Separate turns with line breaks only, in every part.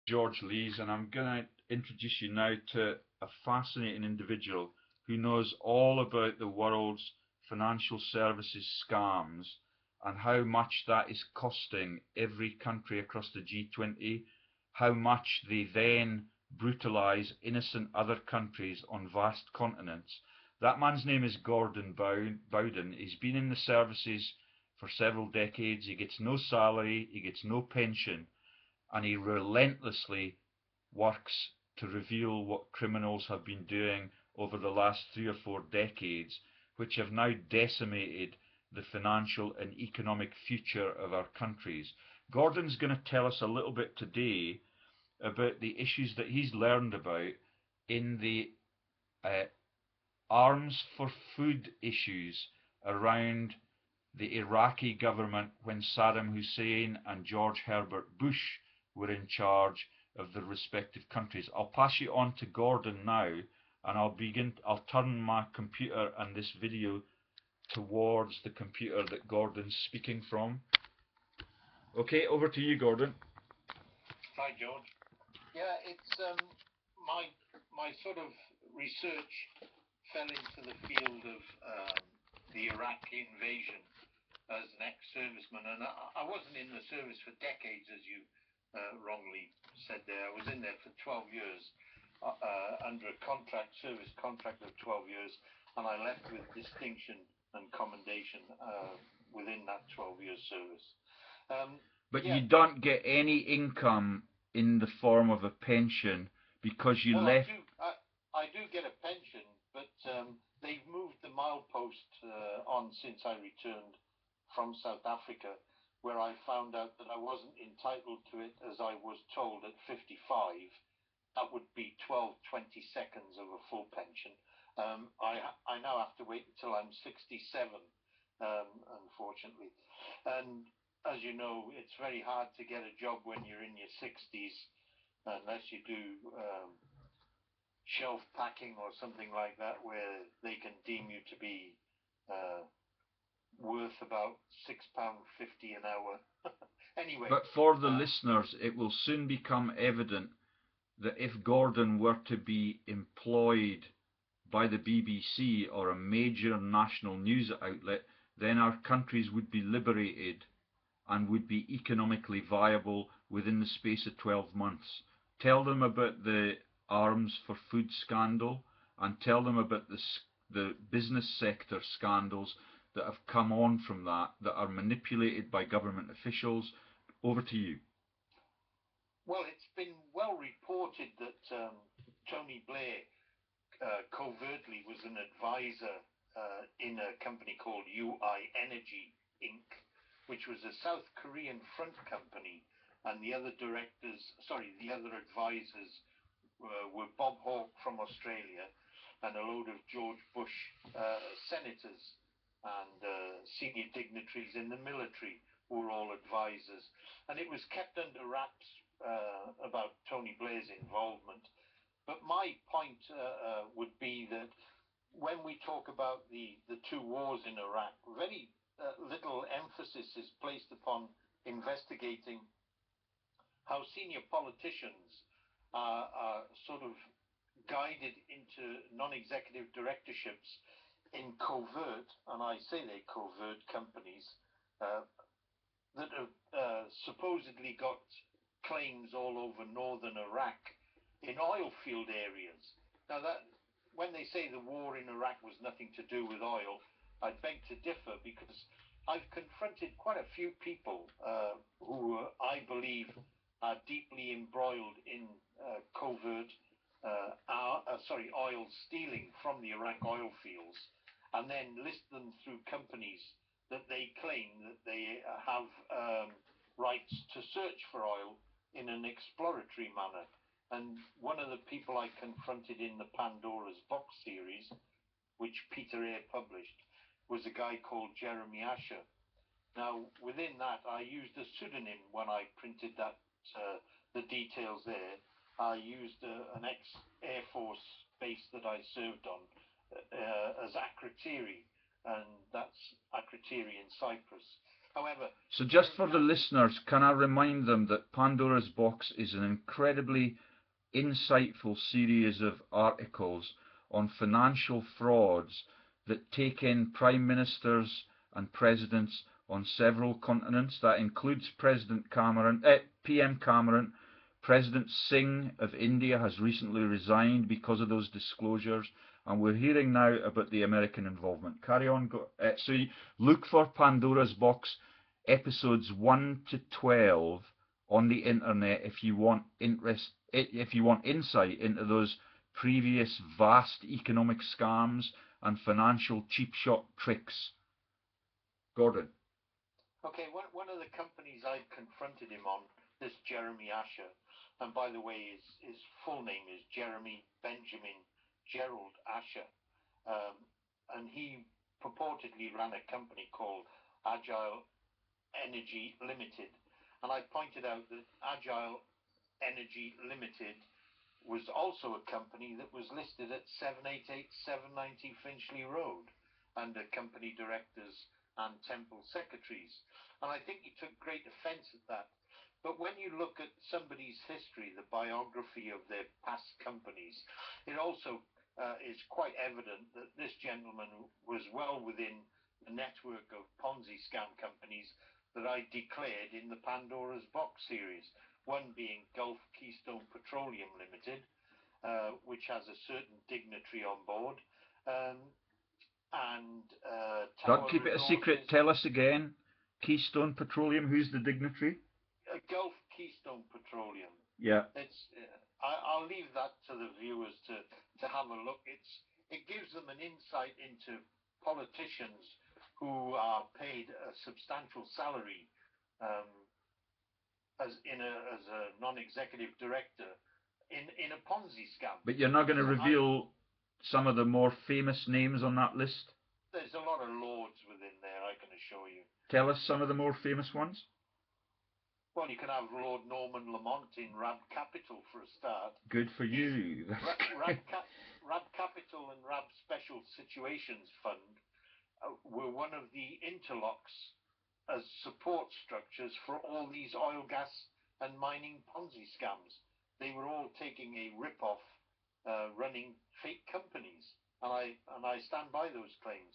George Lees, and I'm going to introduce you now to a fascinating individual who knows all about the world's financial services scams and how much that is costing every country across the G20, how much they then brutalise innocent other countries on vast continents. That man's name is Gordon Bowden. He's been in the services for several decades. He gets no salary, he gets no pension, and he relentlessly works to reveal what criminals have been doing over the last 3 or 4 decades, which have now decimated the financial and economic future of our countries. Gordon's going to tell us a little bit today about the issues that he's learned about in the uh, arms for food issues around the Iraqi government when Saddam Hussein and George Herbert Bush were in charge of their respective countries. I'll pass you on to Gordon now, and I'll turn my computer and this video towards the computer that Gordon's speaking from. Okay, over to you, Gordon.
Hi, George. Yeah, it's my sort of research fell into the field of the Iraqi invasion as an ex-serviceman, and I wasn't in the service for decades, as you wrongly said there. I was in there for 12 years under a service contract of 12 years, and I left with distinction and commendation within that 12 years service.
But yeah, you don't get any income in the form of a pension because you left.
I do get a pension, but they've moved the milepost on since I returned from South Africa, where I found out that I wasn't entitled to it as I was told at 55. That would be 12, 20 seconds of a full pension. I now have to wait until I'm 67, unfortunately. And as you know, it's very hard to get a job when you're in your 60s, unless you do shelf packing or something like that, where they can deem you to be worth about £6.50 an hour. Anyway.
But for the listeners, it will soon become evident that if Gordon were to be employed by the BBC or a major national news outlet, then our countries would be liberated and would be economically viable within the space of 12 months. Tell them about the arms for food scandal, and tell them about the business sector scandals that have come on from that are manipulated by government officials. Over to you.
Well, it's been well reported that Tony Blair covertly was an advisor in a company called UI Energy Inc., which was a South Korean front company, and the other advisors were Bob Hawke from Australia and a load of George Bush senators and senior dignitaries in the military who were all advisors. And it was kept under wraps about Tony Blair's involvement. But my point would be that when we talk about the two wars in Iraq, very little emphasis is placed upon investigating how senior politicians are sort of guided into non-executive directorships in covert, and I say they're covert companies, that have supposedly got claims all over northern Iraq in oil field areas. Now, that when they say the war in Iraq was nothing to do with oil, I beg to differ, because I've confronted quite a few people who I believe are deeply embroiled in covert oil stealing from the Iraq oil fields, and then list them through companies that they claim that they have rights to search for oil in an exploratory manner. And one of the people I confronted in the Pandora's Box series, which Peter Eyre published, was a guy called Jeremy Asher. Now, within that, I used a pseudonym when I printed that, the details there. I used an ex-Air Force base that I served on as Akrotiri, and that's Akrotiri in Cyprus. However,
So just for
Jeremy
the
Asher,
listeners, can I remind them that Pandora's Box is an incredibly insightful series of articles on financial frauds that take in prime ministers and presidents on several continents. That includes PM Cameron. President Singh of India has recently resigned because of those disclosures, and we're hearing now about the American involvement. Carry on. So you look for Pandora's Box episodes 1 to 12 on the internet if you want insight into those previous vast economic scams and financial cheap shot tricks. Gordon.
okay, one of the companies I confronted him on, this Jeremy Asher, and by the way, his full name is Jeremy Benjamin Gerald Asher, um, and he purportedly ran a company called Agile Energy Limited. And I pointed out that Agile Energy Limited was also a company that was listed at 788 790 Finchley Road under company directors and temple secretaries. And I think he took great offence at that. But when you look at somebody's history, the biography of their past companies, it also is quite evident that this gentleman was well within the network of Ponzi scam companies that I declared in the Pandora's Box series. One being Gulf Keystone Petroleum Limited, which has a certain dignitary on board, and
Don't
Tower
keep it a
Resources.
secret. Tell us again. Keystone Petroleum. Who's the dignitary?
Gulf Keystone Petroleum.
Yeah.
It's. I'll leave that to the viewers to have a look. It gives them an insight into politicians who are paid a substantial salary as a non-executive director in a Ponzi scam.
But you're not going to reveal some of the more famous names on that list?
There's a lot of lords within there, I can assure you.
Tell us some of the more famous ones.
Well, you can have Lord Norman Lamont in Rab Capital for a start.
Good for you.
Rab Capital and Rab Special Situations Fund were one of the interlocks as support structures for all these oil, gas and mining Ponzi scams. They were all taking a rip-off, running fake companies. And I stand by those claims.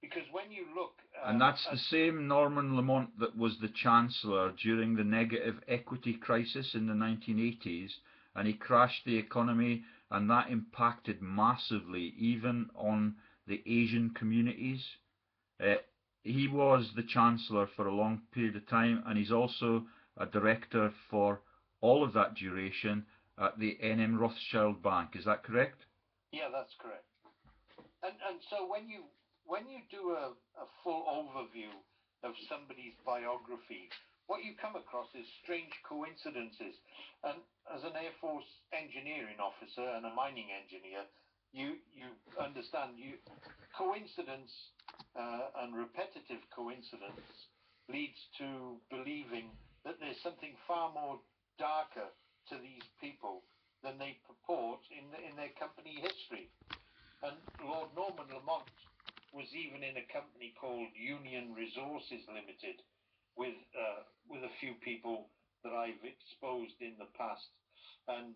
Because when you look...
and that's the same Norman Lamont that was the Chancellor during the negative equity crisis in the 1980s, and he crashed the economy, and that impacted massively even on the Asian communities. He was the Chancellor for a long period of time, and he's also a director for all of that duration at the NM Rothschild Bank. Is that correct?
Yeah, that's correct. And so when you do a full overview of somebody's biography, what you come across is strange coincidences. And as an Air Force engineering officer and a mining engineer, you understand coincidence and repetitive coincidence leads to believing that there's something far more darker to these people than they purport in their company history. And Lord Norman Lamont was even in a company called Union Resources Limited with a few people that I've exposed in the past. And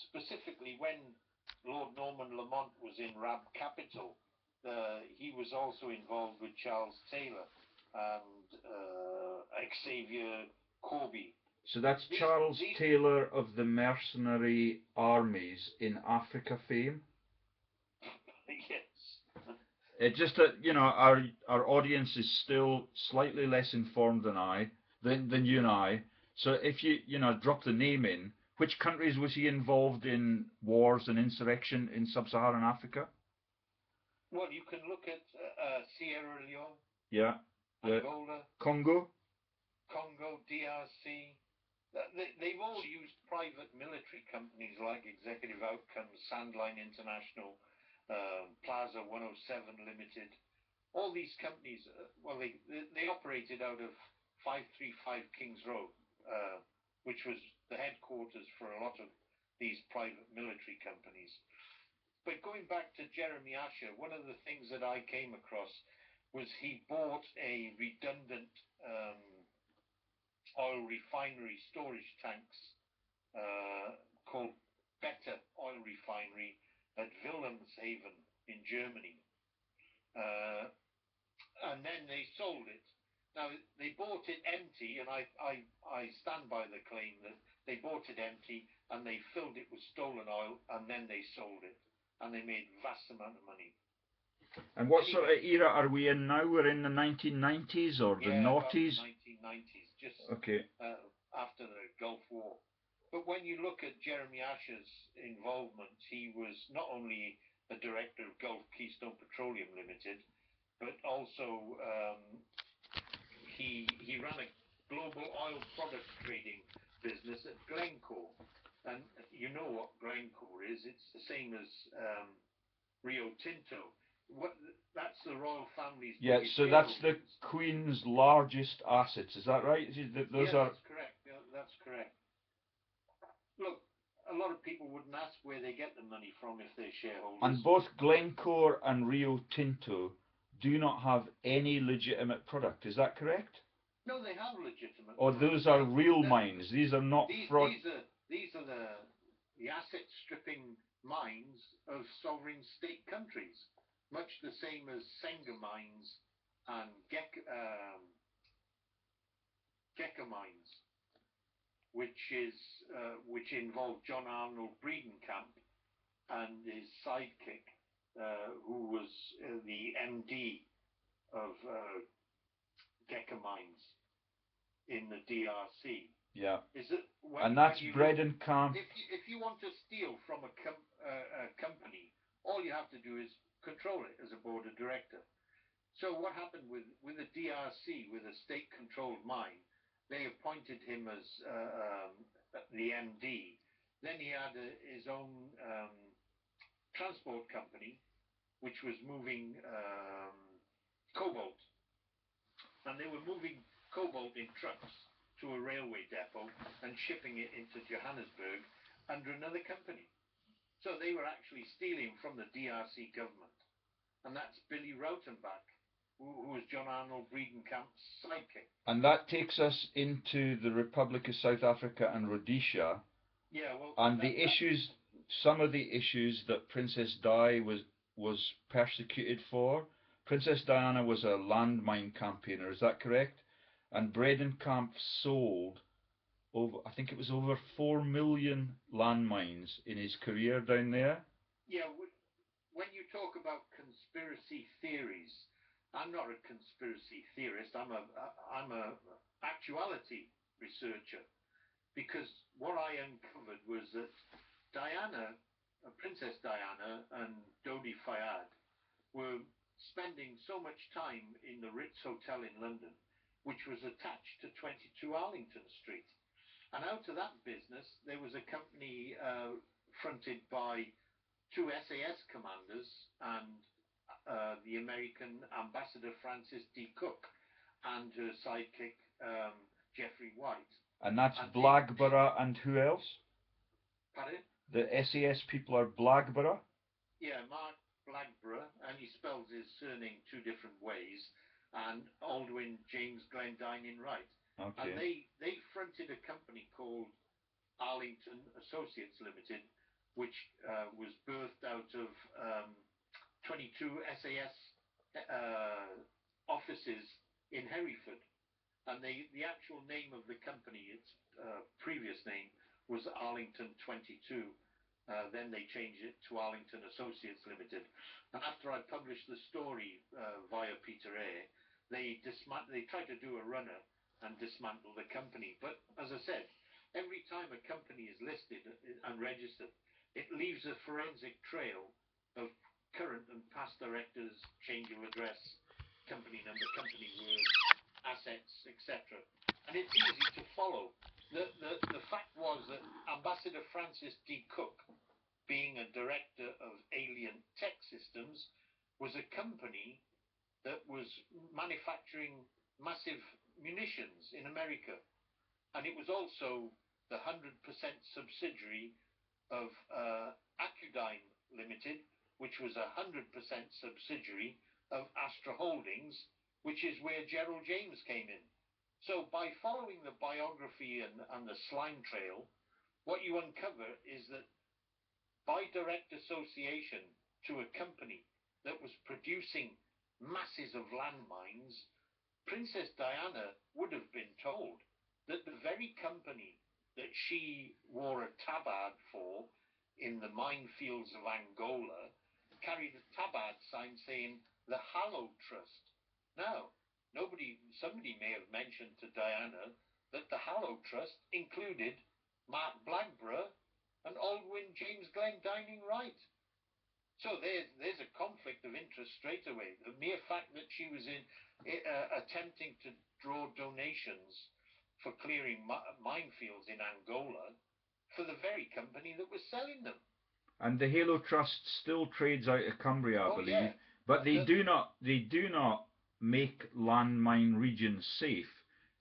specifically when Lord Norman Lamont was in Rab Capital, he was also involved with Charles Taylor and Xavier Corby.
So that's Charles Taylor of the mercenary armies in Africa fame?
Yes.
Just that, our audience is still slightly less informed than you and I. So if you drop the name in, which countries was he involved in wars and insurrection in sub-Saharan Africa?
Well, you can look at Sierra Leone.
Yeah.
Angola.
Congo,
DRC. They've all used private military companies like Executive Outcomes, Sandline International, Plaza 107 Limited. All these companies, they operated out of 535 Kings Road, which was the headquarters for a lot of these private military companies. But going back to Jeremy Asher, one of the things that I came across was he bought a redundant oil refinery storage tanks called Better Oil Refinery at Wilhelmshaven in Germany. And then they sold it. Now, they bought it empty, and I stand by the claim that they bought it empty and they filled it with stolen oil, and then they sold it. And they made vast amount of money.
And what sort of era are we in now? We're in the 1990s or the noughties?
1990s, just
okay.
After the Gulf War. But when you look at Jeremy Asher's involvement, he was not only a director of Gulf Keystone Petroleum Limited, but also he ran a global oil product trading business at Glencore. And you know what Glencore is. It's the same as Rio Tinto. That's the royal family's.
Yeah, so that's the Queen's largest assets. Is that right? Those are.
That's correct. Yeah, that's correct. Look, a lot of people wouldn't ask where they get the money from if they're shareholders.
And both Glencore and Rio Tinto do not have any legitimate product. Is that correct?
No, they have legitimate.
Or those are real mines. These are not fraud.
These are the asset stripping mines of sovereign state countries, much the same as Senga mines and Gecko mines, which involve John Arnold Breedenkamp and his sidekick, who was the MD of Gecko mines in the DRC.
Yeah.
Is it?
And that's Breedenkamp.
If you want to steal from a company, all you have to do is control it as a board of director. So what happened with the DRC, with a state-controlled mine, they appointed him as the MD. Then he had his own transport company, which was moving cobalt. And they were moving cobalt in trucks to a railway depot and shipping it into Johannesburg under another company. So they were actually stealing from the DRC government. And that's Billy Rautenbach, who was John Arnold Breedenkamp's sidekick.
And that takes us into the Republic of South Africa and Rhodesia.
Yeah, well,
and some of the issues that Princess Di was persecuted for. Princess Diana was a landmine campaigner, is that correct? And Breedenkamp sold I think it was over 4 million landmines in his career down there.
Yeah, when you talk about conspiracy theories, I'm not a conspiracy theorist. I'm a actuality researcher, because what I uncovered was that Princess Diana and Dodi Fayed were spending so much time in the Ritz Hotel in London, which was attached to 22 Arlington Street. And out of that business, there was a company fronted by 2 SAS commanders and the American ambassador Francis D. Cook and her sidekick Jeffrey White.
And that's Blagborough and who else?
Pardon?
The SAS people are Blagborough?
Yeah, Mark Blagborough, and he spells his surname 2 different ways, and Aldwyn James Glendine Wright.
Okay.
And they fronted a company called Arlington Associates Limited, which was birthed out of 22 SAS offices in Hereford. And the actual name of the company, its previous name, was Arlington 22. Then they changed it to Arlington Associates Limited. And after I published the story via Peter Eyre, they tried to do a runner and dismantle the company. But as I said, every time a company is listed and registered, it leaves a forensic trail of current and past directors, change of address, company number, company word, assets, etc. And it's easy to follow. The fact was that Ambassador Francis D. Cook, being a director of Alien Tech Systems, was a company that was manufacturing massive munitions in America. And it was also the 100% subsidiary of Accudyne Limited, which was a 100% subsidiary of Astra Holdings, which is where Gerald James came in. So by following the biography and the slime trail, what you uncover is that by direct association to a company that was producing masses of landmines, Princess Diana would have been told that the very company that she wore a tabard for in the minefields of Angola carried a tabard sign saying the Hallow Trust. Now, somebody may have mentioned to Diana that the Hallow Trust included Mark Blackburn and Aldwyn James Glendining Wright. So there's a conflict of interest straight away. The mere fact that she was attempting to draw donations for clearing minefields in Angola for the very company that was selling them.
And the Halo Trust still trades out of Cumbria, I believe,
yeah.
but they do not make landmine regions safe.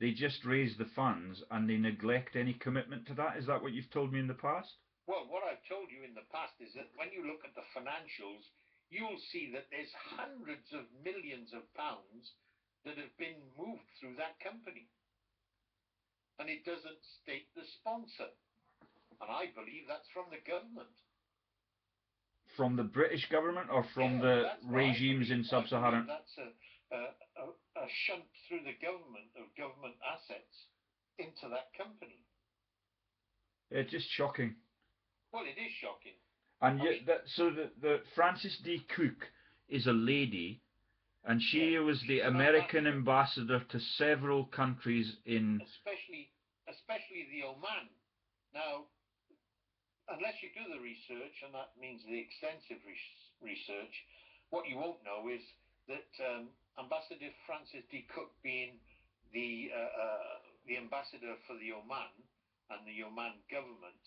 They just raise the funds and they neglect any commitment to that. Is that what you've told me in the past?
Well, what I've told you in the past is that when you look at the financials, you'll see that there's hundreds of millions of pounds that have been moved through that company. And it doesn't state the sponsor. And I believe that's from the government.
From the British government or from the regimes in sub-Saharan?
That's a shunt through the government of government assets into that company.
It's just shocking.
Well, it is shocking.
And the Frances D. Cook is a lady, and she was the American ambassador to several countries in...
Especially the Oman. Now, unless you do the research, and that means the extensive research, what you won't know is that Ambassador Frances D. Cook, being the ambassador for the Oman and the Oman government,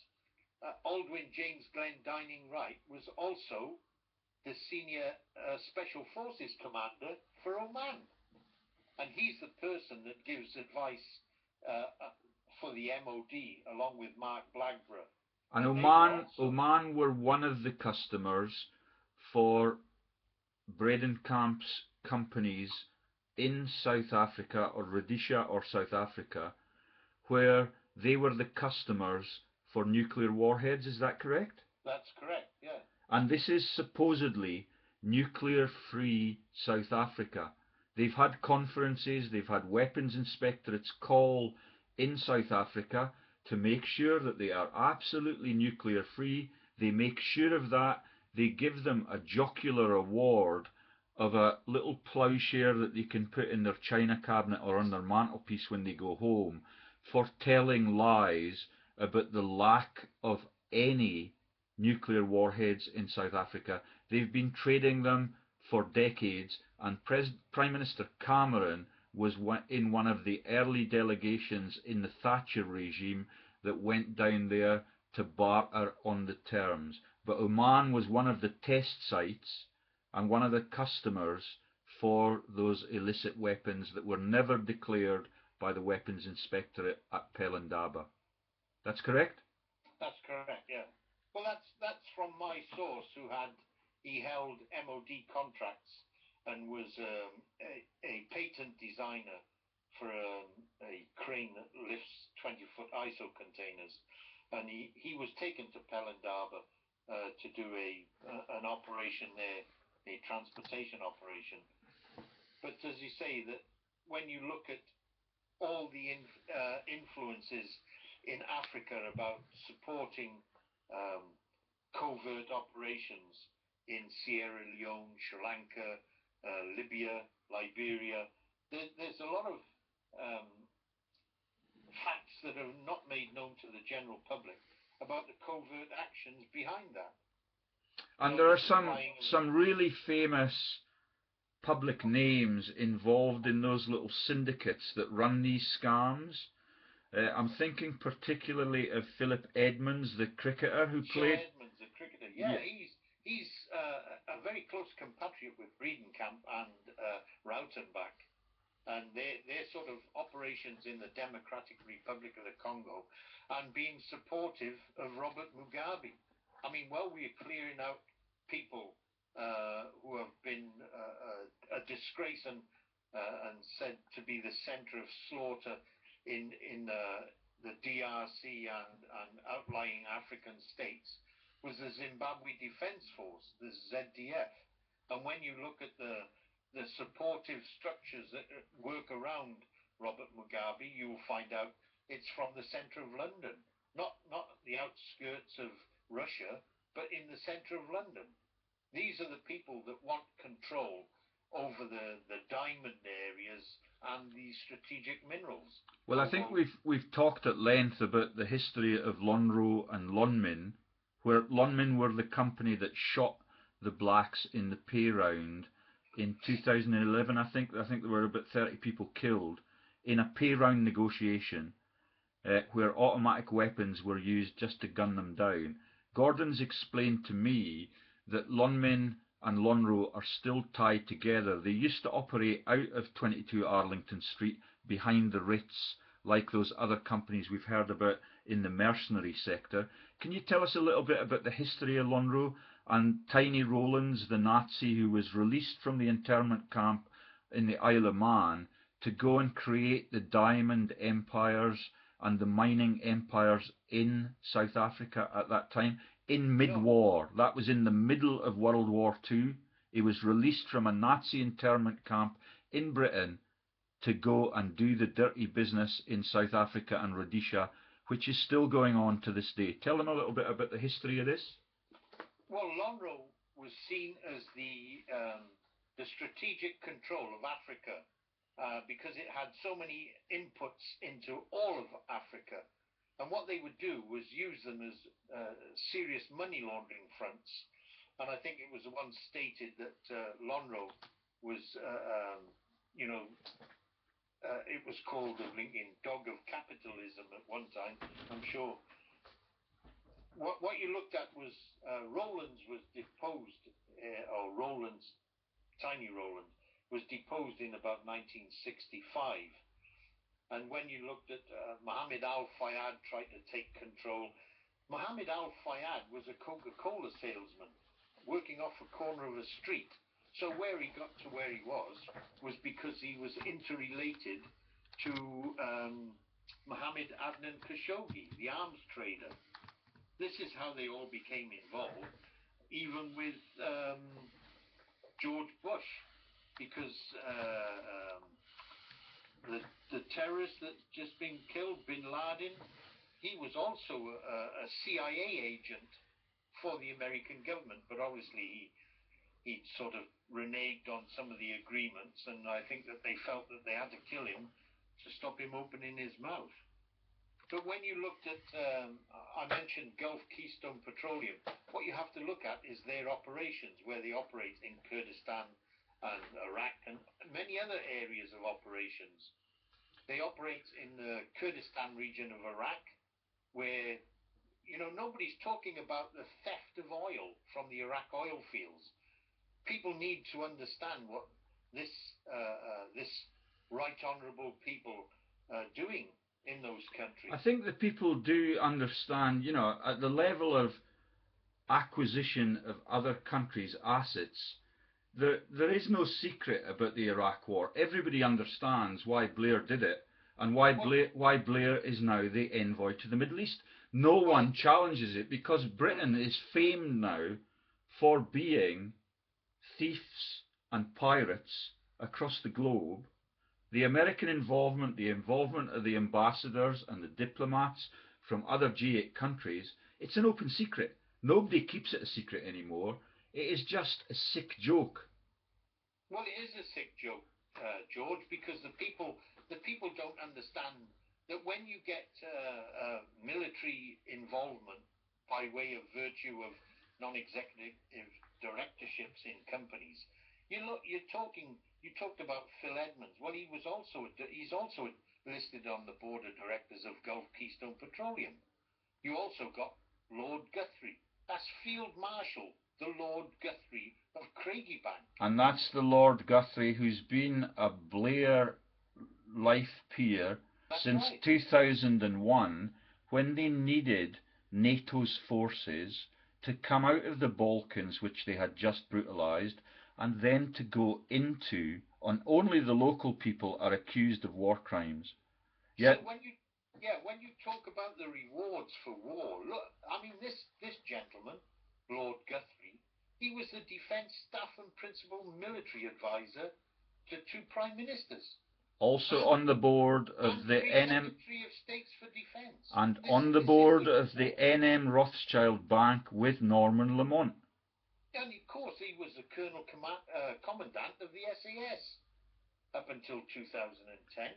Aldwyn James Glendining Wright was also the senior Special Forces commander for Oman. And he's the person that gives advice for the MOD, along with Mark Blackburn.
And Oman were one of the customers for Bredenkamp's companies in South Africa, or Rhodesia or South Africa, where they were the customers for nuclear warheads. Is that correct?
That's correct, yeah.
And this is supposedly nuclear-free South Africa. They've had conferences, they've had weapons inspectorates call in South Africa to make sure that they are absolutely nuclear-free. They make sure of that. They give them a jocular award of a little ploughshare that they can put in their china cabinet or on their mantelpiece when they go home for telling lies about the lack of any nuclear warheads in South Africa. They've been trading them for decades, and Prime Minister Cameron was in one of the early delegations in the Thatcher regime that went down there to barter on the terms. But Oman was one of the test sites and one of the customers for those illicit weapons that were never declared by the Weapons Inspectorate at Pelindaba. That's correct?
That's correct, yeah. Well, that's from my source, he held MOD contracts and was a patent designer for a crane that lifts 20-foot ISO containers. And he was taken to Pelindaba to do an operation there, a transportation operation. But as you say, that when you look at all the influences in Africa about supporting covert operations in Sierra Leone, Sri Lanka, Libya, Liberia, there's a lot of facts that are not made known to the general public about the covert actions behind that.
And there are some really famous public names involved in those little syndicates that run these scams. I'm thinking particularly of Philip Edmonds, the cricketer who played...
Edmonds, the cricketer. Yeah. He's a very close compatriot with Bredenkamp and Rautenbach. And they're sort of operations in the Democratic Republic of the Congo and being supportive of Robert Mugabe. I mean, while we're clearing out people who have been a disgrace and said to be the centre of slaughter in the DRC and outlying African states was the Zimbabwe Defence Force, the ZDF. And when you look at the supportive structures that work around Robert Mugabe, you will find out it's from the centre of London, not the outskirts of Russia, but in the centre of London. These are the people that want control over the diamond areas and the strategic minerals.
Well, I think we've talked at length about the history of Lonhro and Lonmin, where Lonmin were the company that shot the blacks in the pay round in 2011. I think there were about 30 people killed in a pay round negotiation, where automatic weapons were used just to gun them down. Gordon's explained to me that Lonmin and Lonhro are still tied together. They used to operate out of 22 Arlington Street behind the Ritz, like those other companies we've heard about in the mercenary sector. Can you tell us a little bit about the history of Lonhro and Tiny Rowlands, the Nazi who was released from the internment camp in the Isle of Man to go and create the diamond empires and the mining empires in South Africa at that time, in mid-war? That was in the middle of World War II. He was released from a Nazi internment camp in Britain to go and do the dirty business in South Africa and Rhodesia, which is still going on to this day. Tell them a little bit about the history of this.
Well, Lonhro was seen as the strategic control of Africa because it had so many inputs into all of Africa. And what they would do was use them as serious money laundering fronts. And I think it was once stated that Lonhro was, it was called the blinking dog of capitalism at one time, I'm sure. What you looked at was Rowlands was deposed, or Rowlands, Tiny Rowland, was deposed in about 1965. And when you looked at Mohammed Al-Fayed tried to take control, Mohammed Al-Fayed was a Coca-Cola salesman working off a corner of a street. So where he got to where he was because he was interrelated to Mohammed Adnan Khashoggi, the arms trader. This is how they all became involved, even with George Bush, because the terrorist that's just been killed, Bin Laden, he was also a CIA agent for the American government, but obviously he'd sort of reneged on some of the agreements, and I think that they felt that they had to kill him to stop him opening his mouth. But when you looked at, I mentioned Gulf Keystone Petroleum, what you have to look at is their operations, where they operate in Kurdistan and Iraq and many other areas of operations. They operate in the Kurdistan region of Iraq, where, nobody's talking about the theft of oil from the Iraq oil fields. People need to understand what this right honourable people are doing in those countries.
I think that people do understand, at the level of acquisition of other countries' assets, there is no secret about the Iraq War. Everybody understands why Blair did it and why Blair is now the envoy to the Middle East. No one challenges it because Britain is famed now for being thieves and pirates across the globe. The American involvement, the involvement of the ambassadors and the diplomats from other G8 countries, it's an open secret. Nobody keeps it a secret anymore. It is just a sick joke.
Well, it is a sick joke, George, because the people don't understand that when you get military involvement by way of virtue of non-executive directorships in companies, you talked about Phil Edmonds. Well, he's also listed on the board of directors of Gulf Keystone Petroleum. You also got Lord Guthrie. That's Field Marshal, the Lord Guthrie of Craigiebank.
And that's the Lord Guthrie who's been a Blair life peer since 2001, when they needed NATO's forces to come out of the Balkans, which they had just brutalised, and then to go into, and only the local people are accused of war crimes.
Yet, so when you talk about the rewards for war, look, I mean, this gentleman, Lord Guthrie, he was the Defence Staff and Principal Military Advisor to 2 Prime Ministers.
Also on the board of the NM,
Secretary of States for Defence,
and on the board of the NM Rothschild Bank with Norman Lamont.
And of course, he was the Commandant of the SAS up until 2010.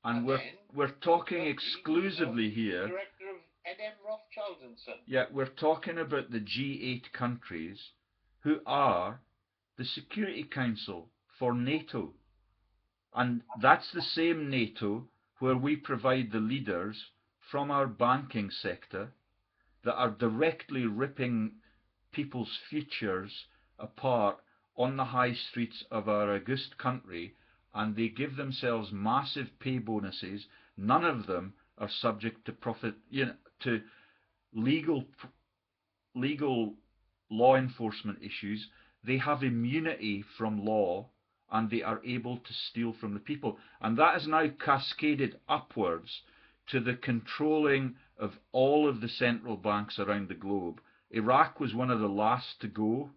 And we're talking exclusively here.
Director of NM Rothschild and Son.
Yeah, we're talking about the G8 countries, who are the Security Council for NATO. And that's the same NATO where we provide the leaders from our banking sector that are directly ripping people's futures apart on the high streets of our august country, and they give themselves massive pay bonuses. None of them are subject to to legal law enforcement issues. They have immunity from law, and they are able to steal from the people. And that has now cascaded upwards to the controlling of all of the central banks around the globe. Iraq was one of the last to go.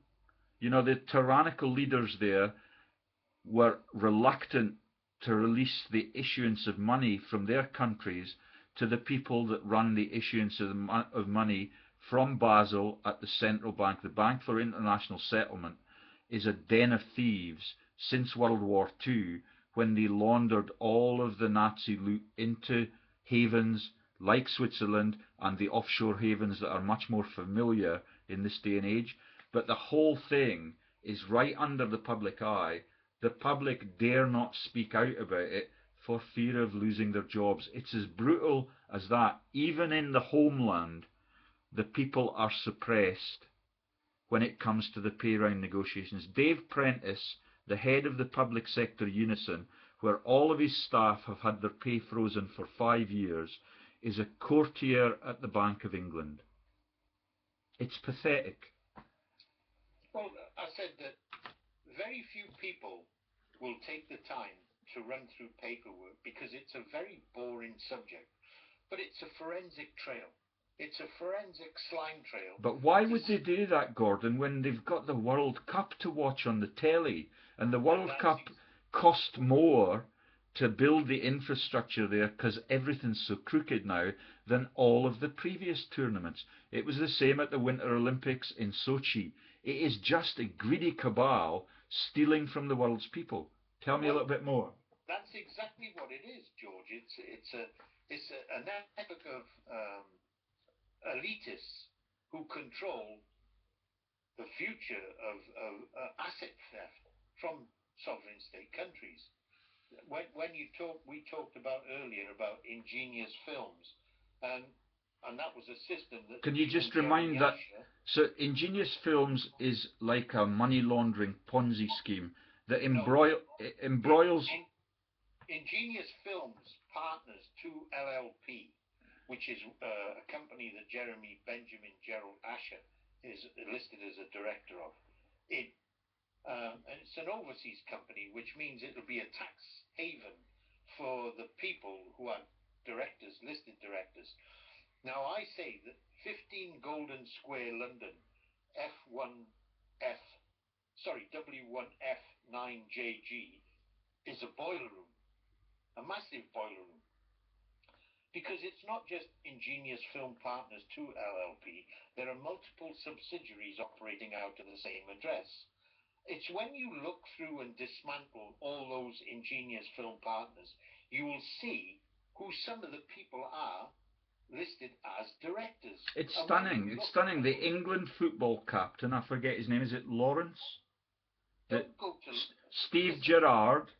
You know, the tyrannical leaders there were reluctant to release the issuance of money from their countries to the people that run the issuance of money from Basel at the central bank. The Bank for International Settlement is a den of thieves since World War II, when they laundered all of the Nazi loot into havens like Switzerland and the offshore havens that are much more familiar in this day and age. But the whole thing is right under the public eye. The public dare not speak out about it for fear of losing their jobs. It's as brutal as that. Even in the homeland, the people are suppressed when it comes to the pay round negotiations. Dave Prentice, the head of the public sector Unison, where all of his staff have had their pay frozen for 5 years, is a courtier at the Bank of England. It's pathetic.
Well, I said that very few people will take the time to run through paperwork because it's a very boring subject. But it's a forensic trail. It's a forensic slime trail.
But why would they do that, Gordon, when they've got the World Cup to watch on the telly? And the World Cup cost more to build the infrastructure there because everything's so crooked now than all of the previous tournaments. It was the same at the Winter Olympics in Sochi. It is just a greedy cabal stealing from the world's people. Tell me a little bit more.
That's exactly what it is, George. It's a network of elitists who control the future of asset theft from sovereign state countries. We talked about earlier about ingenious films, and that was a system that.
Can you just remind that? So ingenious films is like a money laundering Ponzi scheme that embroils.
Ingenious Films partners to LLP, which is a company that Jeremy Benjamin Gerald Asher is listed as a director of. And it's an overseas company, which means it'll be a tax haven for the people who are directors, listed directors. Now, I say that 15 Golden Square London W1F9JG is a boiler room, a massive boiler room. Because it's not just Ingenious Film Partners to LLP, there are multiple subsidiaries operating out of the same address. It's when you look through and dismantle all those Ingenious Film Partners, you will see who some of the people are listed as directors.
It's stunning. It's stunning. The England football captain, I forget his name, is it Lawrence? Steve Gerrard,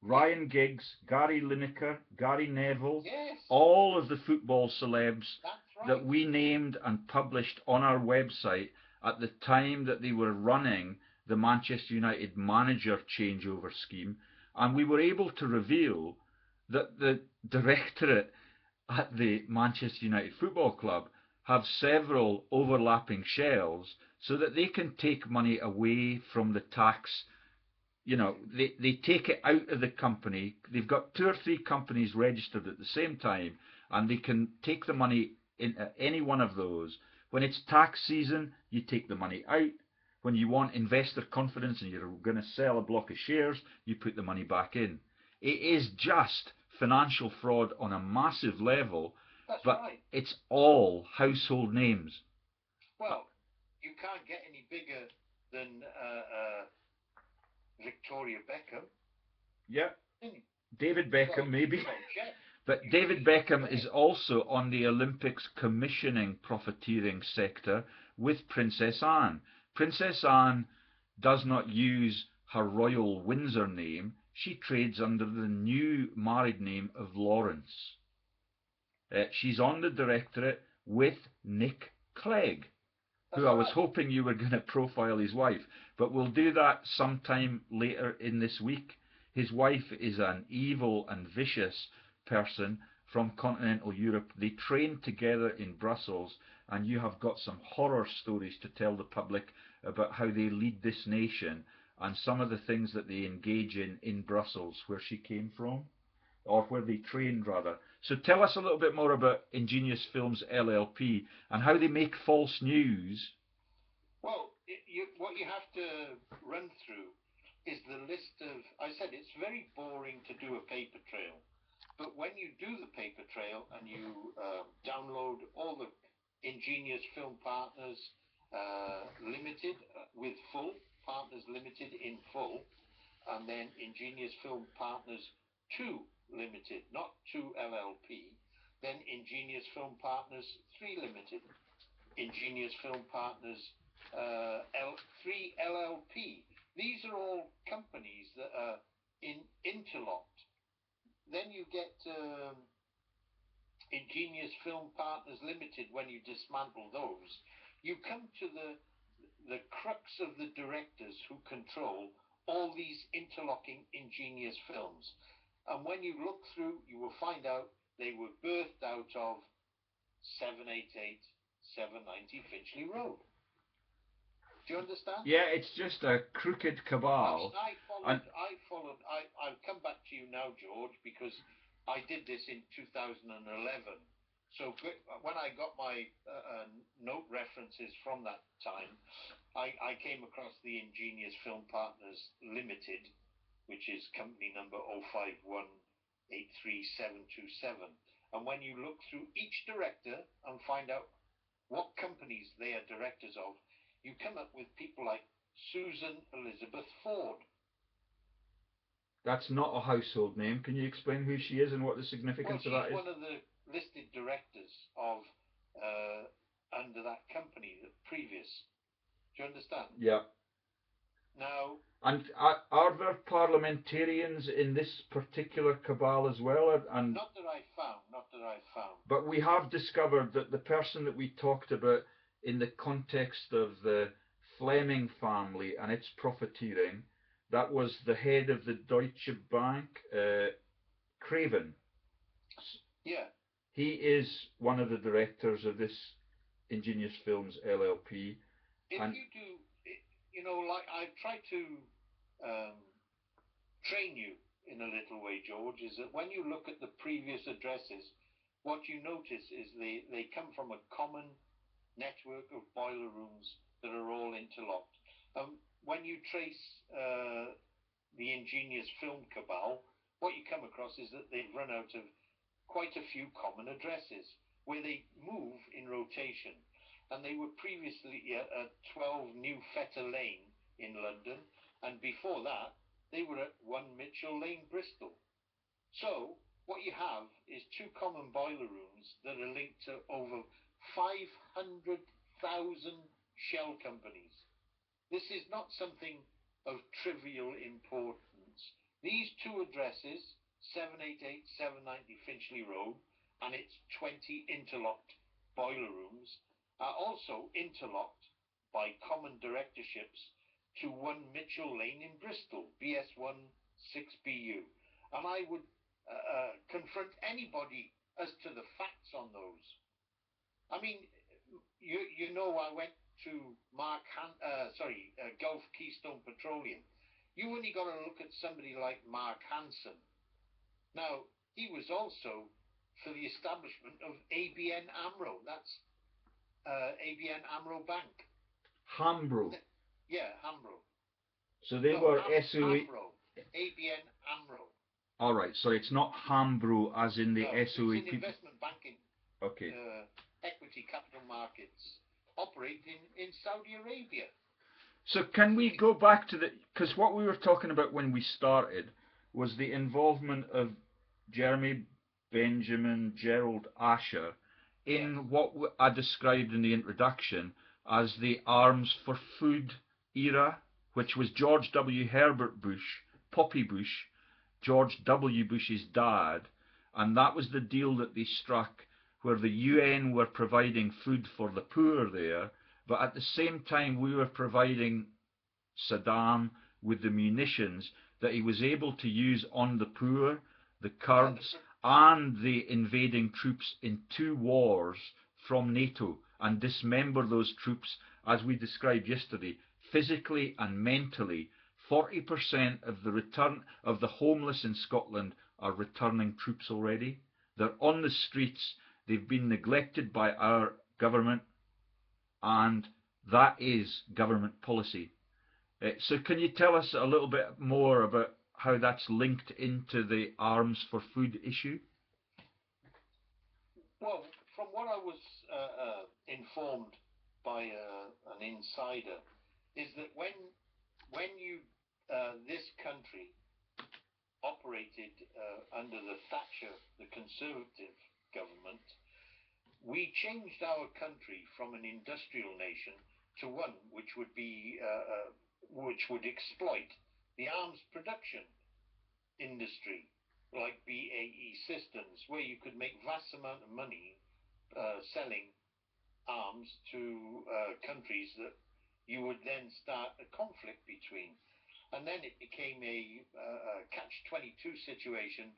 Ryan Giggs, Gary Lineker, Gary Neville,
yes,
all of the football celebs
right,
that we named and published on our website at the time that they were running the Manchester United manager changeover scheme, and we were able to reveal that the directorate at the Manchester United Football Club have several overlapping shells so that they can take money away from the tax. You know, they take it out of the company. They've got 2 or 3 companies registered at the same time, and they can take the money into any one of those. When it's tax season, you take the money out. When you want investor confidence and you're going to sell a block of shares, you put the money back in. It is just financial fraud on a massive level,
That's
but
right.
it's all household names.
Well, you can't get any bigger than Victoria Beckham.
Yeah.
Can you?
David
Well,
Beckham, maybe.
well, Jet.
But
You
David
really
Beckham
say.
is also on the Olympics commissioning profiteering sector with Princess Anne. Princess Anne does not use her Royal Windsor name. She trades under the new married name of Lawrence. She's on the directorate with Nick Clegg,
That's
who I was
right.
hoping you were going to profile his wife. But we'll do that sometime later in this week. His wife is an evil and vicious person from continental Europe. They trained together in Brussels, and you have got some horror stories to tell the public about how they lead this nation and some of the things that they engage in Brussels, where she came from, or where they trained rather. So tell us a little bit more about Ingenious Films LLP and how they make false news.
Well, what you have to run through is the list of. I said it's very boring to do a paper trail, but when you do the paper trail and you download all the Ingenious Film Partners Limited with full Partners Limited in full, and then Ingenious Film Partners 2 Limited, not 2 LLP, then Ingenious Film Partners 3 Limited, Ingenious Film Partners 3 LLP. These are all companies that are interlocked. Then you get Ingenious Film Partners Limited. When you dismantle those, you come to the crux of the directors who control all these interlocking Ingenious Films. And when you look through, you will find out they were birthed out of 788, 790 Finchley Road. Do you understand?
Yeah, it's just a crooked cabal.
I'll come back to you now, George, because I did this in 2011. So when I got my note references from that time, I came across the Ingenious Film Partners Limited, which is company number 0518377. And when you look through each director and find out what companies they are directors of, you come up with people like Susan Elizabeth Ford.
That's not a household name. Can you explain who she is and what the significance of that is?
Well, she's one of the listed directors of under that company, the previous. Do you understand?
Yeah.
Now.
And are there parliamentarians in this particular cabal as well? And
not that I found.
But we have discovered that the person that we talked about in the context of the Fleming family and its profiteering, that was the head of the Deutsche Bank, Craven.
Yeah.
He is one of the directors of this Ingenious Films LLP.
If you do, you know, like I've tried to train you in a little way, George, is that when you look at the previous addresses, what you notice is they come from a common network of boiler rooms that are all interlocked. When you trace the Ingenious Film Cabal, what you come across is that they've run out of quite a few common addresses where they move in rotation. And they were previously at 12 New Fetter Lane in London, and before that they were at 1 Mitchell Lane, Bristol. So what you have is 2 common boiler rooms that are linked to over 500,000 shell companies. This is not something of trivial importance. These 2 addresses, 788, 790 Finchley Road, and its 20 interlocked boiler rooms, are also interlocked by common directorships to 1 Mitchell Lane in Bristol, BS1 6BU. And I would confront anybody as to the facts on those. I mean, you know, I went to Gulf Keystone Petroleum. You only got to look at somebody like Mark Hansen. Now, he was also for the establishment of ABN AMRO. That's ABN AMRO Bank.
Hambro.
Yeah, AMRO.
So they
No,
were SOE.
AMRO. ABN AMRO.
All right, so it's not Hambro as in the
No,
SOE
it's an
people.
investment banking,
Okay.
equity capital markets, operating in Saudi Arabia.
So can we go back to the, because what we were talking about when we started was the involvement of Jeremy Benjamin Gerald Asher in
Yes.
what I described in the introduction as the arms for food era, which was George W. Herbert Bush, Poppy Bush, George W. Bush's dad, and that was the deal that they struck where the UN were providing food for the poor there, but at the same time we were providing Saddam with the munitions that he was able to use on the poor, the Kurds, and the invading troops in 2 wars from NATO, and dismember those troops, as we described yesterday, physically and mentally. 40% of the homeless in Scotland are returning troops already. They're on the streets. They've been neglected by our government, and that is government policy. So can you tell us a little bit more about how that's linked into the arms for food issue?
Well, from what I was informed by an insider, is that when you this country operated under the Thatcher, the Conservative government, we changed our country from an industrial nation to one which would exploit the arms production industry, like BAE Systems, where you could make vast amount of money selling arms to countries that you would then start a conflict between. And then it became a catch-22 situation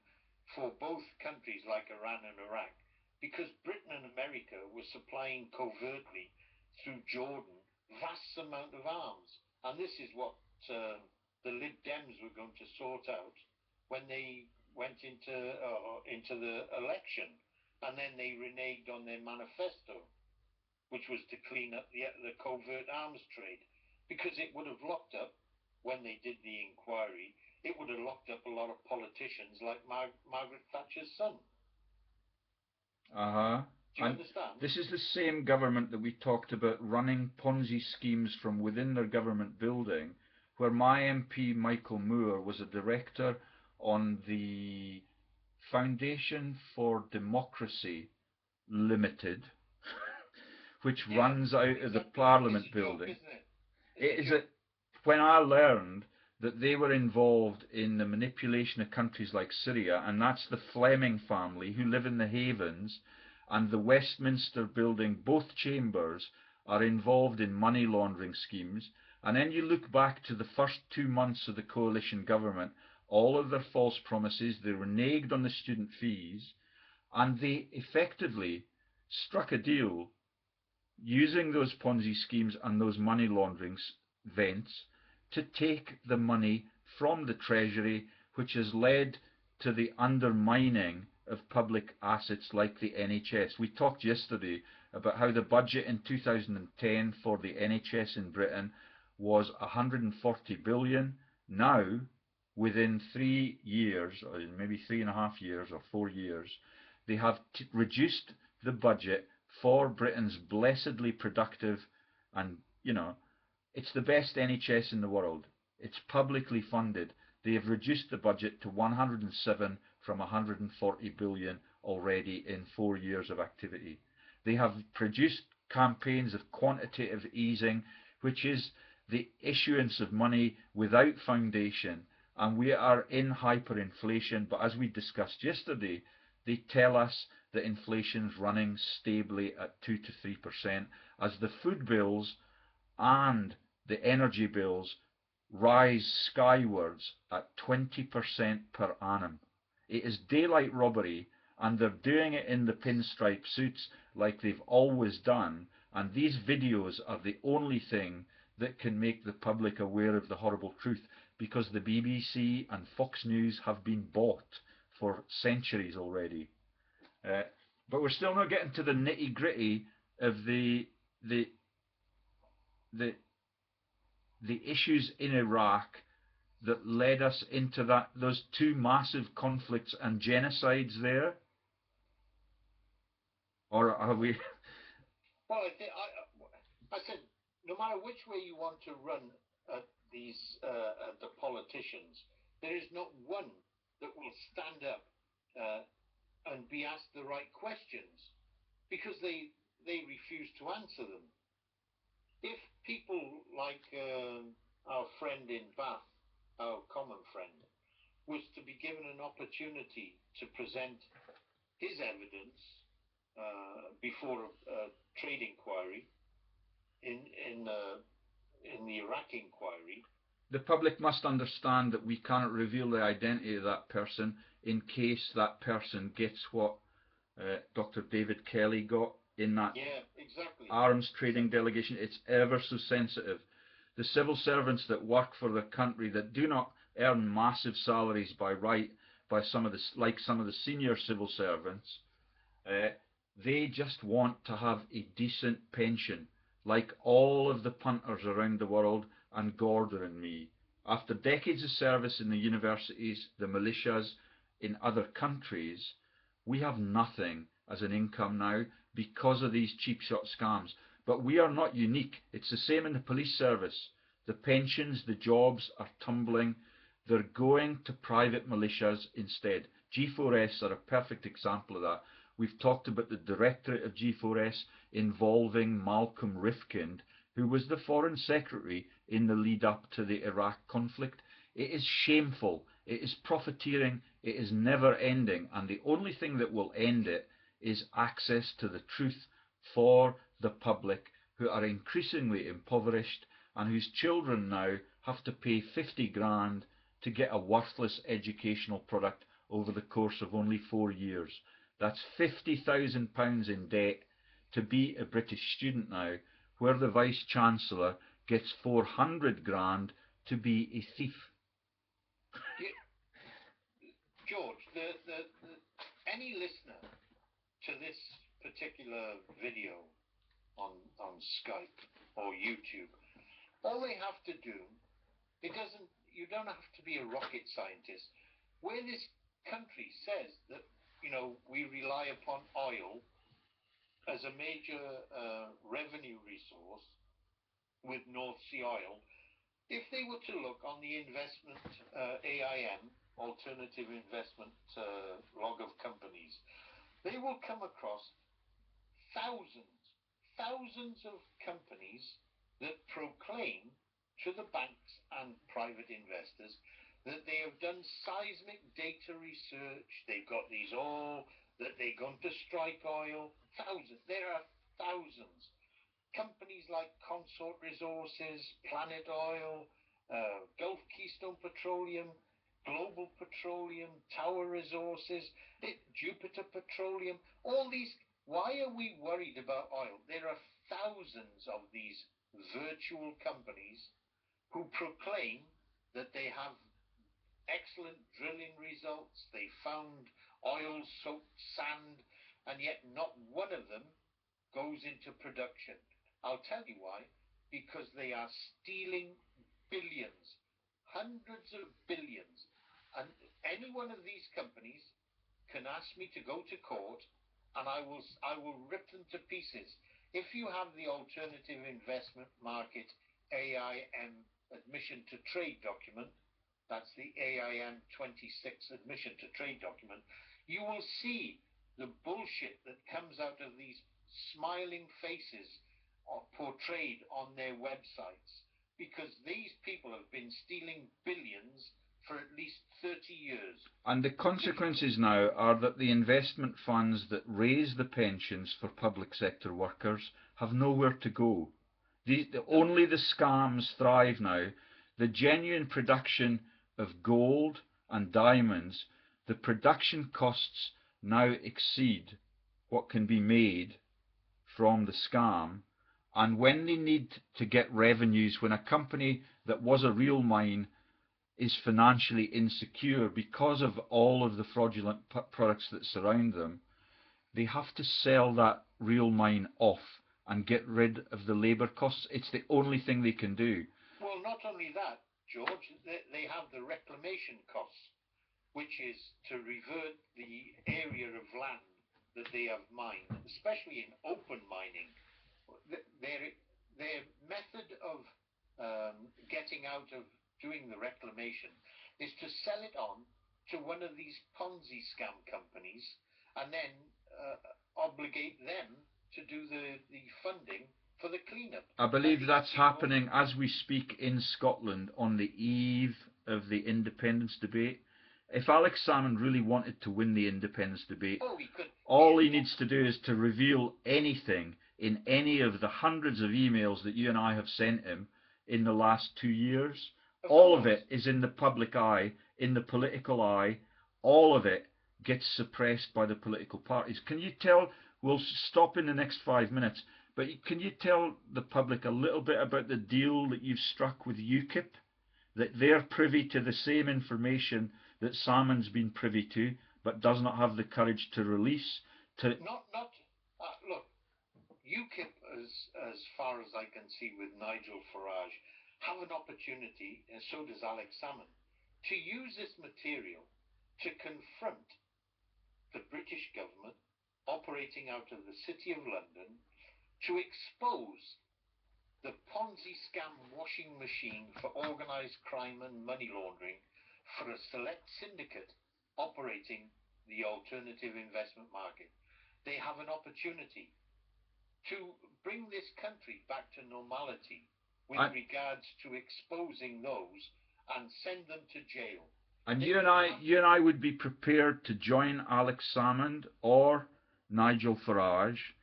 for both countries like Iran and Iraq, because Britain and America were supplying covertly through Jordan vast amount of arms. And this is what the Lib Dems were going to sort out when they went into the election. And then they reneged on their manifesto, which was to clean up the covert arms trade, because it would have locked up, when they did the inquiry, it would have locked up a lot of politicians like Margaret Thatcher's son.
Uh-huh.
Do you
And
understand?
this is the same government that we talked about running Ponzi schemes from within their government building, where my MP Michael Moore was a director on the Foundation for Democracy Limited, which runs out of the Parliament building. It is a, when I learned that they were involved in the manipulation of countries like Syria, and that's the Fleming family who live in the Havens, and the Westminster building, both chambers, are involved in money laundering schemes. And then you look back to the first 2 months of the coalition government, all of their false promises, they reneged on the student fees, and they effectively struck a deal using those Ponzi schemes and those money laundering vents to take the money from the Treasury, which has led to the undermining of public assets like the NHS. We talked yesterday about how the budget in 2010 for the NHS in Britain was 140 billion. Now, within 3 years, or maybe 3.5 years or 4 years, they have reduced the budget for Britain's blessedly productive, and it's the best NHS in the world. It's publicly funded. They have reduced the budget to 107 from 140 billion already in 4 years of activity. They have produced campaigns of quantitative easing, which is the issuance of money without foundation, and we are in hyperinflation. But as we discussed yesterday, they tell us that inflation's running stably at 2 to 3%, as the food bills and the energy bills rise skywards at 20% per annum. It is daylight robbery, and they're doing it in the pinstripe suits like they've always done, And these videos are the only thing that can make the public aware of the horrible truth, because the BBC and Fox News have been bought for centuries already. But we're still not getting to the nitty gritty of the the issues in Iraq that led us into those two massive conflicts and genocides there. Or are we?
Well, I said, no matter which way you want to run at the politicians, there is not one that will stand up and be asked the right questions, because they refuse to answer them. If people like our friend in Bath, our common friend, was to be given an opportunity to present his evidence before a trade inquiry in the Iraq inquiry.
The public must understand that we cannot reveal the identity of that person in case that person gets what Dr. David Kelly got in that arms trading delegation. It's ever so sensitive. The civil servants that work for the country, that do not earn massive salaries by some of the senior civil servants, they just want to have a decent pension, like all of the punters around the world and Gordon and me. After decades of service in the universities, the militias, in other countries, we have nothing as an income now because of these cheap shot scams. But we are not unique. It's the same in the police service. The pensions, the jobs are tumbling. They're going to private militias instead. G4S are a perfect example of that. We've talked about the directorate of G4S involving Malcolm Rifkind, who was the Foreign Secretary in the lead up to the Iraq conflict. It is shameful. It is profiteering. It is never ending. And the only thing that will end it is access to the truth for the public, who are increasingly impoverished and whose children now have to pay 50 grand to get a worthless educational product over the course of only 4 years. That's £50,000 in debt to be a British student now, where the Vice-Chancellor gets 400 grand to be a thief.
George, any listener to this particular video on Skype or YouTube, all they have to do, you don't have to be a rocket scientist. Where this country says that, we rely upon oil as a major revenue resource with North Sea oil, if they were to look on the investment AIM, Alternative Investment log of companies, they will come across thousands of companies that proclaim to the banks and private investors that they have done seismic data research, they've got these all, that they're going to strike oil. Thousands. There are thousands. Companies like Consort Resources, Planet Oil, Gulf Keystone Petroleum, Global Petroleum, Tower Resources, Jupiter Petroleum, all these. Why are we worried about oil? There are thousands of these virtual companies who proclaim that they have excellent drilling results, they found oil-soaked sand, and yet not one of them goes into production. I'll tell you why. Because they are stealing billions, hundreds of billions. And any one of these companies can ask me to go to court, and I will rip them to pieces. If you have the Alternative Investment Market AIM Admission to Trade document, that's the AIM 26 Admission to Trade document, you will see the bullshit that comes out of these smiling faces portrayed on their websites, because these people have been stealing billions for at least 30 years.
And the consequences now are that the investment funds that raise the pensions for public sector workers have nowhere to go. Only the scams thrive now. The genuine production of gold and diamonds, the production costs now exceed what can be made from the scam, And when they need to get revenues, when a company that was a real mine is financially insecure because of all of the fraudulent products that surround them, they have to sell that real mine off and get rid of the labour costs. It's the only thing they can do.
Well, not only that, George, they have the reclamation costs, which is to revert the area of land that they have mined, especially in open mining. Their method of getting out of doing the reclamation is to sell it on to one of these Ponzi scam companies and then obligate them to do the funding for the cleanup.
I believe that's happening as we speak in Scotland on the eve of the independence debate. If Alex Salmond really wanted to win the independence debate, all he needs to do is to reveal anything in any of the hundreds of emails that you and I have sent him in the last 2 years. All of it is in the public eye, in the political eye. All of it gets suppressed by the political parties. Can you tell, we'll stop in the next 5 minutes, but can you tell the public a little bit about the deal that you've struck with UKIP? That they're privy to the same information that Salmond's been privy to, but does not have the courage to release.
Look, UKIP, as far as I can see with Nigel Farage, have an opportunity, and so does Alex Salmond, to use this material to confront the British government operating out of the City of London, to expose the Ponzi scam washing machine for organised crime and money laundering for a select syndicate operating the alternative investment market. They have an opportunity to bring this country back to normality with regards to exposing those and send them to jail.
And you and I would be prepared to join Alex Salmond or Nigel Farage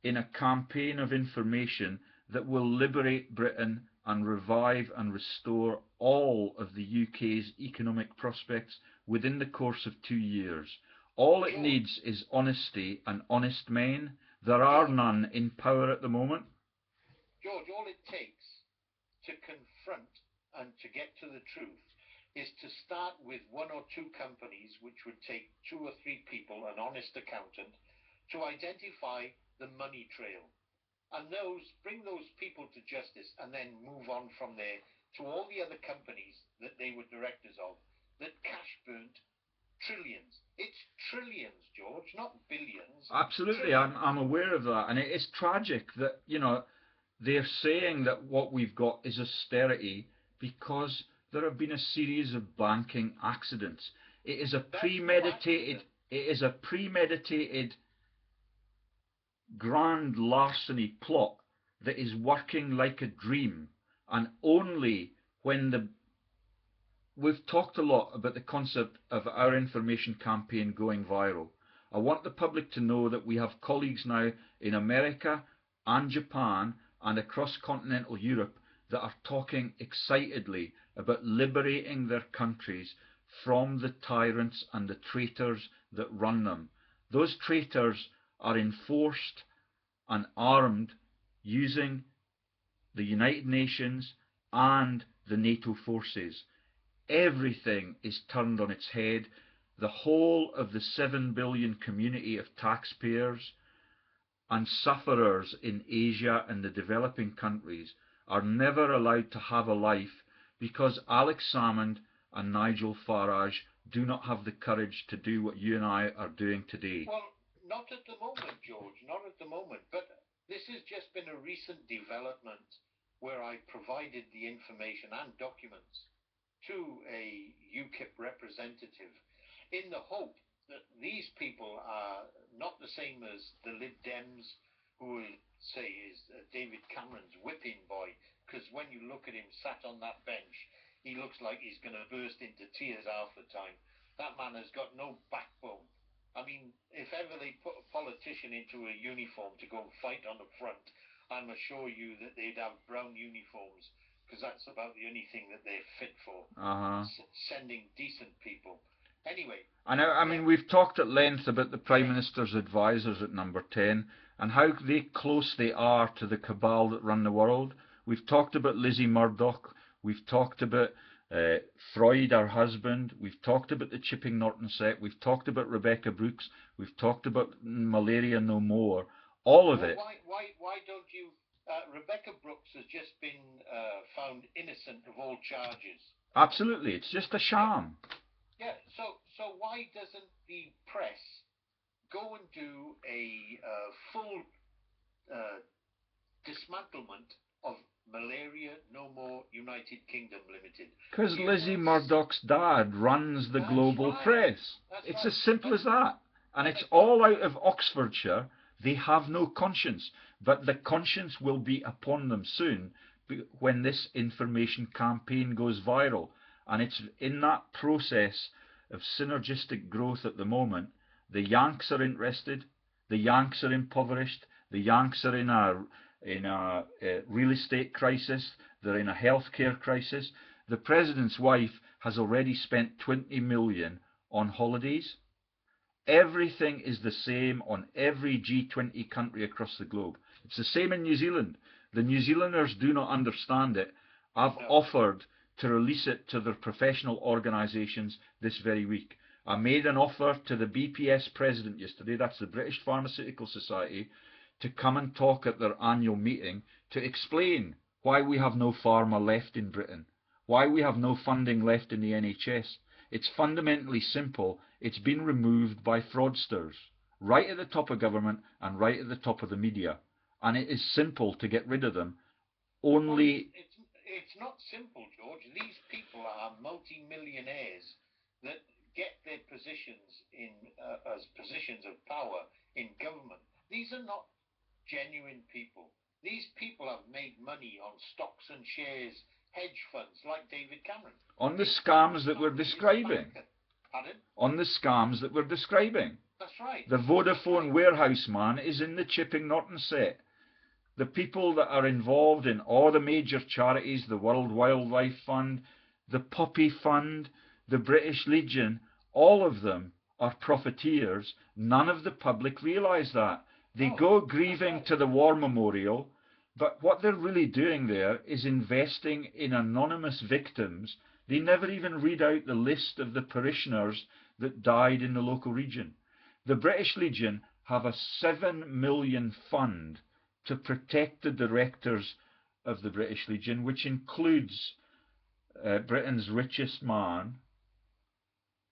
in a campaign of information that will liberate Britain and revive and restore all of the UK's economic prospects within the course of 2 years. All it needs is honesty and honest men. There are none in power at the moment.
George, all it takes to confront and to get to the truth is to start with one or two companies, which would take 2 or 3 people, an honest accountant, to identify the money trail. And bring those people to justice and then move on from there to all the other companies that they were directors of that cash burnt trillions. It's trillions, George, not billions.
Absolutely, I'm aware of that. And it is tragic that, they're saying that what we've got is austerity because there have been a series of banking accidents. It is a premeditated grand larceny plot that is working like a dream, and only when we've talked a lot about the concept of our information campaign going viral. I want the public to know that we have colleagues now in America and Japan and across continental Europe that are talking excitedly about liberating their countries from the tyrants and the traitors that run them. Those traitors are enforced and armed using the United Nations and the NATO forces. Everything is turned on its head. The whole of the 7 billion community of taxpayers and sufferers in Asia and the developing countries are never allowed to have a life because Alex Salmond and Nigel Farage do not have the courage to do what you and I are doing today.
Well, not at the moment, George, not at the moment. But this has just been a recent development where I provided the information and documents to a UKIP representative in the hope that these people are not the same as the Lib Dems, who will say is David Cameron's whipping boy, because when you look at him sat on that bench, he looks like he's going to burst into tears half the time. That man has got no backbone. I mean, if ever they put a politician into a uniform to go and fight on the front, I'm assure you that they'd have brown uniforms, because that's about the only thing that they're fit for. Sending decent people. Anyway.
I mean, we've talked at length about the Prime Minister's advisors at Number 10. and how close they are to the cabal that run the world. We've talked about Lizzie Murdoch. We've talked about Freud, our husband. We've talked about the Chipping Norton set. We've talked about Rebecca Brooks. We've talked about Malaria No More. All of it.
Why don't you? Rebecca Brooks has just been found innocent of all charges.
Absolutely, it's just a sham.
Yeah. So why doesn't the press go and do a full dismantlement of Malaria No More United Kingdom Limited?
Because Lizzie Murdoch's dad runs the global press. It's as simple as that. And it's all out of Oxfordshire. They have no conscience. But the conscience will be upon them soon when this information campaign goes viral. And it's in that process of synergistic growth at the moment. The Yanks are interested. The Yanks are impoverished. The Yanks are in a real estate crisis. They're in a healthcare crisis. The president's wife has already spent 20 million on holidays. Everything is the same on every G20 country across the globe. It's the same in New Zealand. The New Zealanders do not understand it. I've offered to release it to their professional organisations this very week. I made an offer to the BPS president yesterday, that's the British Pharmaceutical Society, to come and talk at their annual meeting to explain why we have no pharma left in Britain, why we have no funding left in the NHS. It's fundamentally simple. It's been removed by fraudsters, right at the top of government and right at the top of the media. And it is simple to get rid of them. Only...
It's not simple, George. These people are multi-millionaires that get their positions as positions of power in government. These are not genuine people. These people have made money on stocks and shares, hedge funds, like David Cameron.
On the scams that we're describing.
Pardon?
On the scams that we're describing.
That's right.
The Vodafone warehouse man is in the Chipping Norton set. The people that are involved in all the major charities, the World Wildlife Fund, the Poppy Fund, the British Legion, all of them are profiteers. None of the public realise that. They go grieving to the War Memorial, but what they're really doing there is investing in anonymous victims. They never even read out the list of the parishioners that died in the local region. The British Legion have a 7 million fund to protect the directors of the British Legion, which includes Britain's richest man.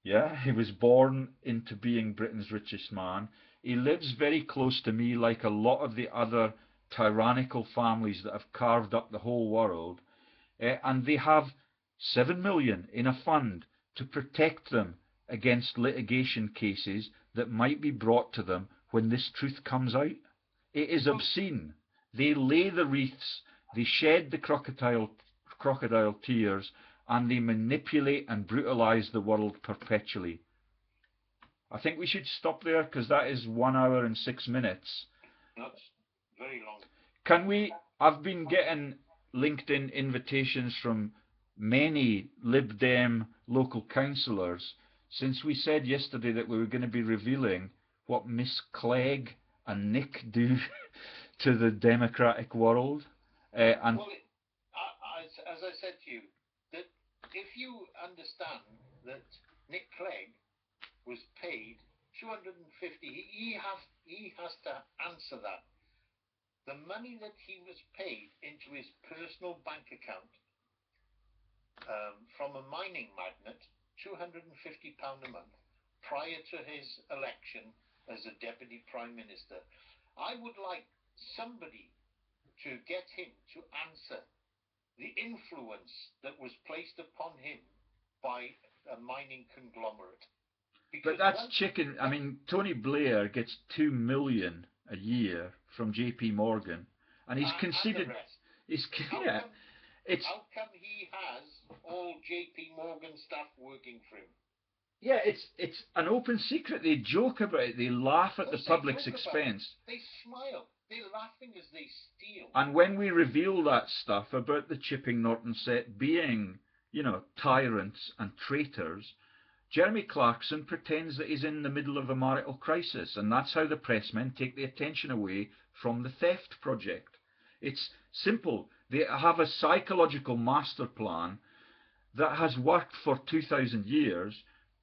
Yeah, he was born into being Britain's richest man. He lives very close to me, like a lot of the other tyrannical families that have carved up the whole world. And they have 7 million in a fund to protect them against litigation cases that might be brought to them when this truth comes out. It is obscene. They lay the wreaths, they shed the crocodile tears, and they manipulate and brutalise the world perpetually. I think we should stop there, because that is 1 hour and 6 minutes.
That's very long.
Can we... I've been getting LinkedIn invitations from many Lib Dem local councillors since we said yesterday that we were going to be revealing what Miss Clegg and Nick do to the democratic world. And
well, as I said to you, that if you understand that Nick Clegg was paid 250, he has to answer that. The money that he was paid into his personal bank account from a mining magnate, £250 a month, prior to his election as a deputy prime minister. I would like somebody to get him to answer the influence that was placed upon him by a mining conglomerate.
But that's chicken. I mean, Tony Blair gets 2 million a year from JP Morgan, and he's conceded.
How come he has all JP Morgan staff working for him?
Yeah, it's an open secret. They joke about it. They laugh at the public's expense.
They smile. They're laughing as they steal.
And when we reveal that stuff about the Chipping Norton set being, you know, tyrants and traitors, Jeremy Clarkson pretends that he's in the middle of a marital crisis, and that's how the pressmen take the attention away from the theft project. It's simple. They have a psychological master plan that has worked for 2,000 years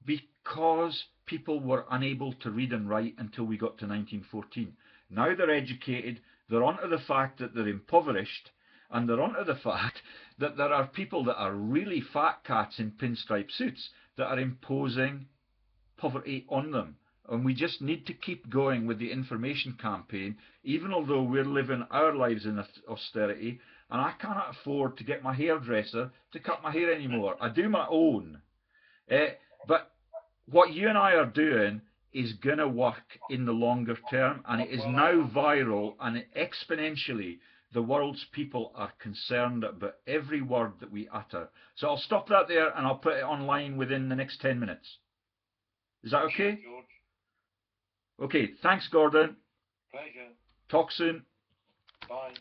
because people were unable to read and write until we got to 1914. Now they're educated, they're onto the fact that they're impoverished, and they're onto the fact that there are people that are really fat cats in pinstripe suits that are imposing poverty on them. And we just need to keep going with the information campaign, even although we're living our lives in austerity, and I cannot afford to get my hairdresser to cut my hair anymore. I do my own. But what you and I are doing is going to work in the longer term, and it is now viral, and exponentially the world's people are concerned about every word that we utter. So I'll stop that there, and I'll put it online within the next 10 minutes. Is that okay?
George.
Okay, thanks, Gordon.
Pleasure.
Talk soon.
Bye.